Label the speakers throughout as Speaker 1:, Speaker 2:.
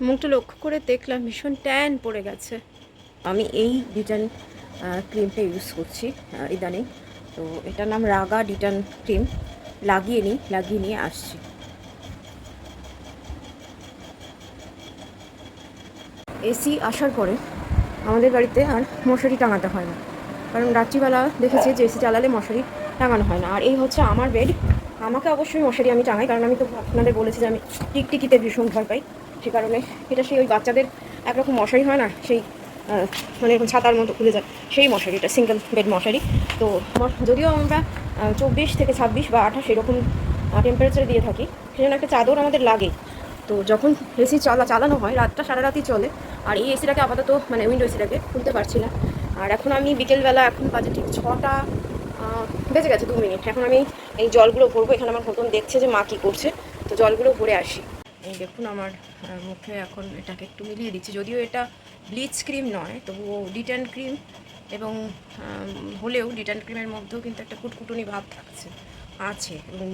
Speaker 1: মুখটা লক্ষ্য করে দেখলাম ভীষণ ট্যান পড়ে গেছে। আমি এই ডিটান ক্রিমটা ইউজ করছি ইদানিং। তো এটার নাম রাগা ডিটান ক্রিম। লাগিয়ে নিয়ে আসছি। এসি আসার পরে আমাদের বাড়িতে আর মশারি টাঙাতে হয় না, কারণ রাত্রিবেলা দেখেছি যে এসি চালালে মশারি টাঙানো হয় না। আর এই হচ্ছে আমার বেড। আমাকে অবশ্যই মশারি আমি টাঙাই, কারণ আমি তো আপনাদের বলেছি যে আমি টিকটিকিতে ভীষণ ভয় পাই। সে কারণে এটা সেই ওই বাচ্চাদের একরকম মশারি হয় না, সেই মানে এরকম ছাতার মতো খুলে যায়, সেই মশারি। এটা সিঙ্গেল বেড মশারি। তো যদিও আমরা 24 থেকে 26 বা 28 এরকম টেম্পারেচার দিয়ে থাকি, সেজন্য একটা চাদর আমাদের লাগে। তো যখন এসি চালানো হয় রাতটা সারা রাতই চলে। আর এই এসিটাকে আপাতত মানে উইন্ডো এসিটাকে খুলতে পারছি না। আর এখন আমি বিকেলবেলা, এখন বাজে ঠিক 6টা বেজে গেছে 2 মিনিট। এখন আমি এই জলগুলো ভরবো। এখানে আমার মতন দেখছে যে মা কী করছে, তো জলগুলো ভরে আসি। এই দেখুন আমার মুখে এখন এটাকে একটু মিলিয়ে দিচ্ছি। যদিও এটা ব্লিচ ক্রিম নয়, তবুও ডিটান ক্রিম, এবং হলেও ডিটান ক্রিমের মধ্যেও কিন্তু একটা কুটকুটুনি ভাব আছে এবং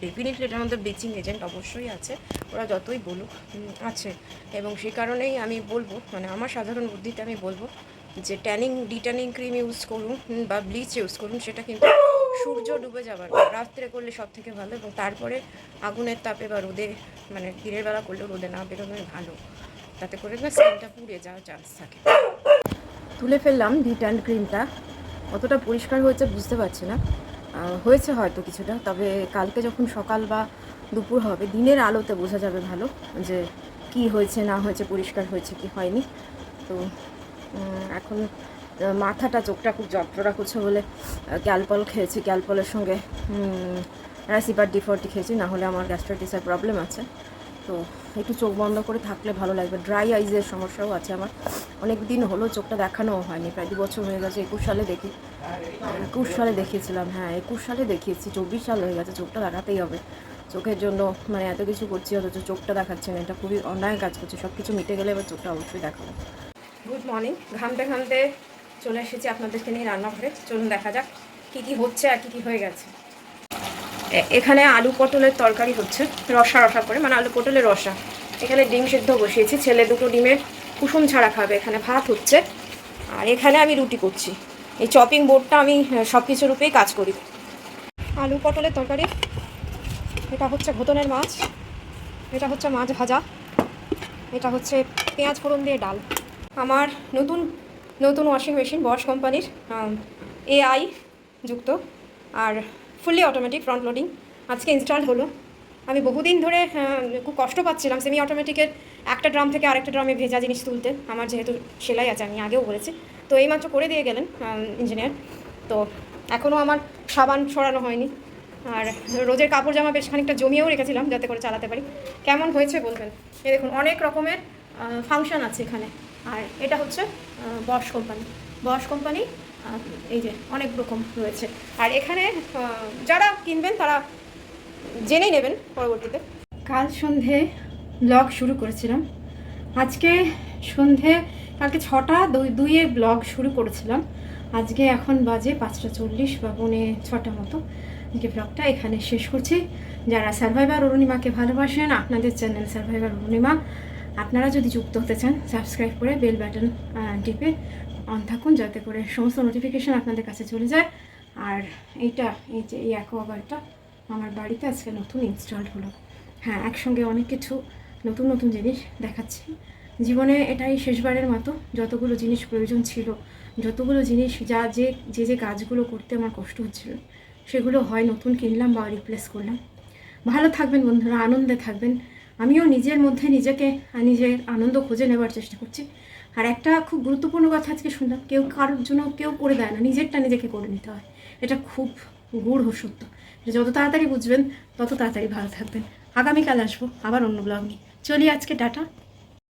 Speaker 1: ডেফিনেটলি এটার মধ্যে ব্লিচিং এজেন্ট অবশ্যই আছে, ওরা যতই বলুক আছে। এবং সেই কারণেই আমি বলবো, মানে আমার সাধারণ বুদ্ধিতে আমি বলবো যে ডিটানিং ক্রিম ইউজ করুন বা ব্লিচ ইউজ করুন, সেটা কিন্তু সূর্য ডুবে যাবার রাত্রে করলে সব থেকে ভালো। এবং তারপরে আগুনের তাপে বা রোদে, মানে দিনের বেলা করলেও রোদে না বেরোনোই ভালো, তাতে করে না স্কিনটা পুড়ে যাওয়ার চান্স থাকে। তুলে ফেললাম ডিটান ক্রিমটা। কতটা পরিষ্কার হয়েছে বুঝতে পারছি না, হয়েছে হয়তো কিছুটা। তবে কালকে যখন সকাল বা দুপুর হবে, দিনের আলোতে বোঝা যাবে ভালো যে কি হয়েছে না হয়েছে, পরিষ্কার হয়েছে কি হয়নি। তো এখন মাথাটা, চোখটা খুব যন্ত্রণা করছে বলে ক্যালপল খেয়েছি। ক্যালপলের সঙ্গে রাইসিপার D40 খেয়েছি, না হলে আমার গ্যাস্ট্রাইটিসের প্রবলেম আছে। তো একটু চোখ বন্ধ করে থাকলে ভালো লাগবে। ড্রাই আইজের সমস্যাও আছে আমার। অনেক দিন হলো চোখটা দেখানোও হয়নি, প্রায় 2 বছর হয়ে গেছে। 21 সালে দেখিয়েছিলাম। হ্যাঁ, 21 সালে দেখিয়েছি, 24 সাল হয়ে গেছে। চোখটা দেখাতেই হবে। চোখের জন্য মানে এত কিছু করছি, অথচ চোখটা দেখাচ্ছে না। এটা খুবই অন্যায় কাজ করছে। সব কিছু মিটে গেলে এবার চোখটা অবশ্যই দেখাবো। Good morning. ঘামতে ঘামতে চলে এসেছি আপনাদেরকে নিয়ে রান্নাঘরে। চলুন দেখা যাক কী কী হচ্ছে আর কী কী হয়ে গেছে। এখানে আলু পটলের তরকারি হচ্ছে, রসা করে, মানে আলু পটলের রসা। এখানে ডিম সেদ্ধ বসিয়েছি, ছেলে 2টো ডিমের কুসুম ছাড়া খাবে। এখানে ভাত হচ্ছে, আর এখানে আমি রুটি করছি। এই চপিং বোর্ডটা আমি সব কিছুর উপরেই কাজ করি। আলু পটলের তরকারি, এটা হচ্ছে ঘোতনের মাছ, এটা হচ্ছে মাছ ভাজা, এটা হচ্ছে পেঁয়াজ ফোড়ন দিয়ে ডাল। আমার নতুন ওয়াশিং মেশিন, বশ কোম্পানির, AI যুক্ত আর ফুললি অটোমেটিক ফ্রন্ট লোডিং, আজকে ইনস্টল হলো। আমি বহুদিন ধরে খুব কষ্ট পাচ্ছিলাম সেমি অটোমেটিকের একটা ড্রাম থেকে আরেকটা ড্রামে ভেজা জিনিস তুলতে। আমার যেহেতু সেলাই আছে, আমি আগেও বলেছি, তো এইমাত্র করে দিয়ে গেলেন ইঞ্জিনিয়ার। তো এখনও আমার সাবান ছড়ানো হয়নি। আর রোজের কাপড় জামা বেশ খানিকটা জমিয়েও রেখেছিলাম যাতে করে চালাতে পারি। কেমন হয়েছে বলবেন। এই দেখুন, অনেক রকমের ফাংশন আছে এখানে। আর এটা হচ্ছে বশ কোম্পানি, এই যে অনেক রকম রয়েছে। আর এখানে যারা কিনবেন তারা জেনেই নেবেন পরবর্তীতে। কাল সন্ধে ব্লগ শুরু করেছিলাম, আজকে সন্ধে, কালকে 6টা 2-2 ব্লগ শুরু করেছিলাম। আজকে এখন বাজে 5:40 বা 5:45 মতো। আজকে ব্লগটা এখানে শেষ করছি। যারা সার্ভাইভার অরুণিমাকে ভালোবাসেন, আপনাদের চ্যানেল সার্ভাইভার অরুণিমা, আপনারা যদি যুক্ত হতে চান, সাবস্ক্রাইব করে বেল বাটন টিপে অন থাকুন, যাতে করে সমস্ত নোটিফিকেশান আপনাদের কাছে চলে যায়। আর এই যে এই অ্যাকোয়াগার্ডটা আমার বাড়িতে আজকে নতুন ইনস্টল হলো। হ্যাঁ, একসঙ্গে অনেক কিছু নতুন জিনিস দেখাচ্ছি। জীবনে এটাই শেষবারের মতো। যতগুলো জিনিস প্রয়োজন ছিল, যতগুলো জিনিস যে কাজগুলো করতে আমার কষ্ট হচ্ছিল, সেগুলো হয় নতুন কিনলাম বা রিপ্লেস করলাম। ভালো থাকবেন বন্ধুরা, আনন্দে থাকবেন। আমিও নিজের মধ্যে নিজের আনন্দ খুঁজে নেবার চেষ্টা করছি। আর একটা খুব গুরুত্বপূর্ণ কথা আজকে শুনলাম, কারোর জন্য কেউ করে দেয় না, নিজেরটা নিজেকে করে নিতে হয়। এটা খুব গূঢ় সত্য। যত তাড়াতাড়ি বুঝবেন তত তাড়াতাড়ি ভালো থাকবেন। আগামীকাল আসবো আবার অন্য ব্লগ নিয়ে। চলি আজকে, টাটা।